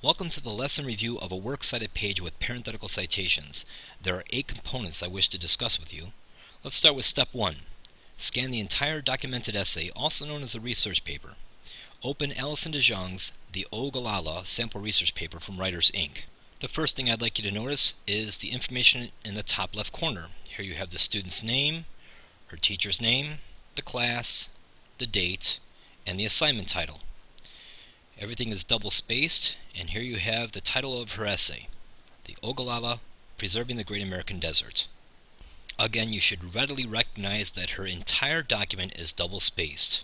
Welcome to the lesson review of a works cited page with parenthetical citations. There are 8 components I wish to discuss with you. Let's start with step 1. Scan the entire documented essay, also known as a research paper. Open Alison DeJong's The Ogallala sample research paper from Writers Inc. The first thing I'd like you to notice is the information in the top left corner. Here you have the student's name, her teacher's name, the class, the date, and the assignment title. Everything is double spaced, and here you have the title of her essay, The Ogallala, Preserving the Great American Desert. Again, you should readily recognize that her entire document is double spaced.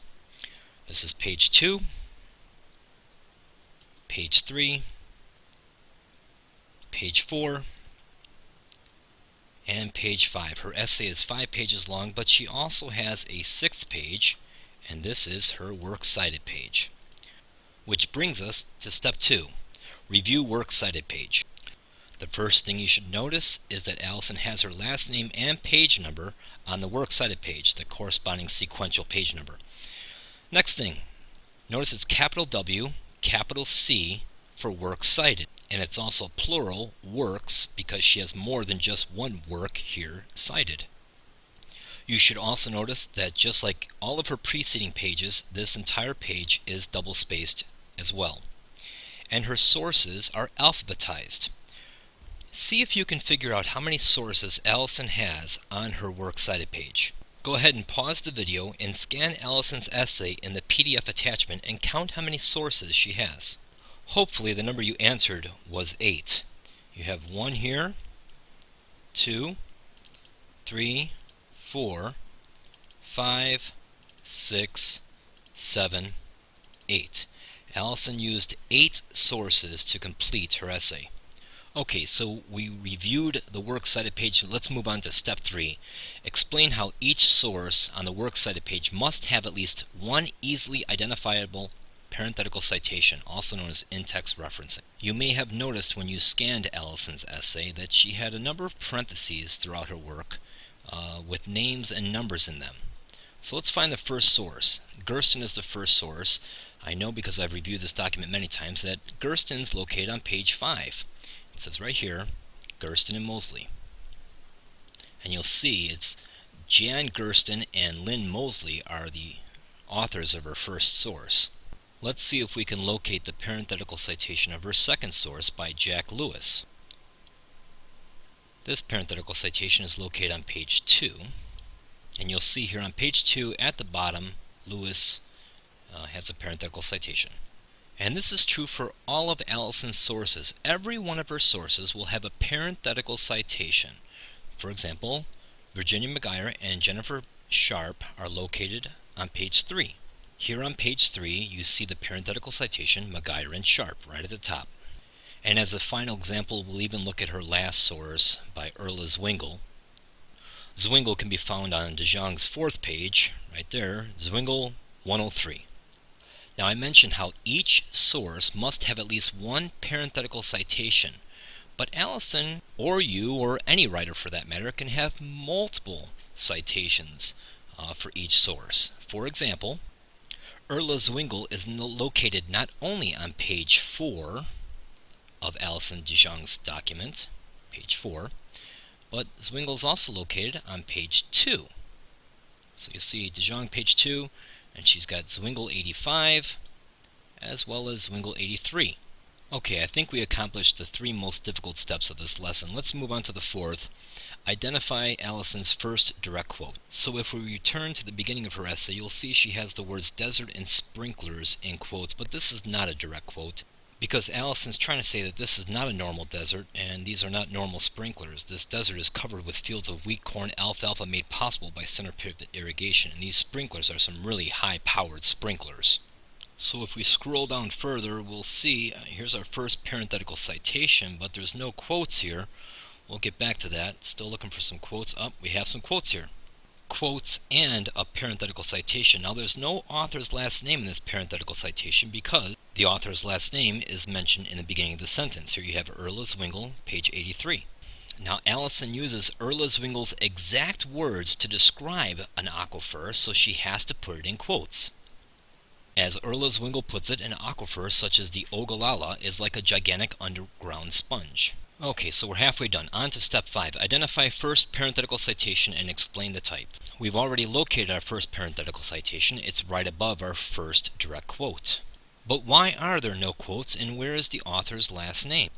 This is page 2, page 3, page 4, and page 5. Her essay is 5 pages long, but she also has a 6th page, and this is her works cited page. Which brings us to step 2, review works cited page. The first thing you should notice is that Alison has her last name and page number on the works cited page, the corresponding sequential page number. Next thing, notice it's capital W, capital C for works cited, and it's also plural works because she has more than just one work here cited. You should also notice that just like all of her preceding pages, this entire page is double spaced as well. And her sources are alphabetized. See if you can figure out how many sources Alison has on her works cited page. Go ahead and pause the video and scan Alison's essay in the PDF attachment and count how many sources she has. Hopefully the number you answered was 8. You have 1 here, 2, 3, 4, 5, 6, 7, 8. Alison used 8 sources to complete her essay. Okay, so we reviewed the works cited page. Let's move on to step 3. Explain how each source on the works cited page must have at least one easily identifiable parenthetical citation, also known as in-text referencing. You may have noticed when you scanned Alison's essay that she had a number of parentheses throughout her work with names and numbers in them. So let's find the first source. Gersten is the first source. I know because I've reviewed this document many times that Gersten's located on page 5. It says right here, Gersten and Mosley. And you'll see it's Jan Gersten and Lynn Mosley are the authors of her first source. Let's see if we can locate the parenthetical citation of her second source by Jack Lewis. This parenthetical citation is located on page 2. And you'll see here on page 2 at the bottom, Lewis has a parenthetical citation. And this is true for all of Alison's sources. Every one of her sources will have a parenthetical citation. For example, Virginia McGuire and Jennifer Sharp are located on page 3. Here on page 3, you see the parenthetical citation McGuire and Sharp right at the top. And as a final example, we'll even look at her last source by Erla Zwingli. Zwingli can be found on DeJong's 4th page, right there, Zwingli 103. Now I mentioned how each source must have at least one parenthetical citation, but Alison, or you, or any writer for that matter, can have multiple citations for each source. For example, Erla Zwingli is located not only on page 4 of Alison DeJong's document, page 4, but Zwingli is also located on page 2. So you see DeJong page 2, and she's got Zwingli 85, as well as Zwingli 83. Okay, I think we accomplished the 3 most difficult steps of this lesson. Let's move on to the 4th. Identify Alison's first direct quote. So if we return to the beginning of her essay, you'll see she has the words desert and sprinklers in quotes, but this is not a direct quote, because Alison's trying to say that this is not a normal desert, and these are not normal sprinklers. This desert is covered with fields of wheat, corn, alfalfa made possible by center pivot irrigation, and these sprinklers are some really high-powered sprinklers. So if we scroll down further, we'll see, here's our first parenthetical citation, but there's no quotes here. We'll get back to that. Still looking for some quotes. We have some quotes here. Quotes and a parenthetical citation. Now there's no author's last name in this parenthetical citation because the author's last name is mentioned in the beginning of the sentence. Here you have Erla Zwingli, page 83. Now Alison uses Erla Zwingli's exact words to describe an aquifer, so she has to put it in quotes. As Erla Zwingli puts it, an aquifer such as the Ogallala is like a gigantic underground sponge. Okay, so we're halfway done. On to step 5. Identify first parenthetical citation and explain the type. We've already located our first parenthetical citation. It's right above our first direct quote. But why are there no quotes, and where is the author's last name?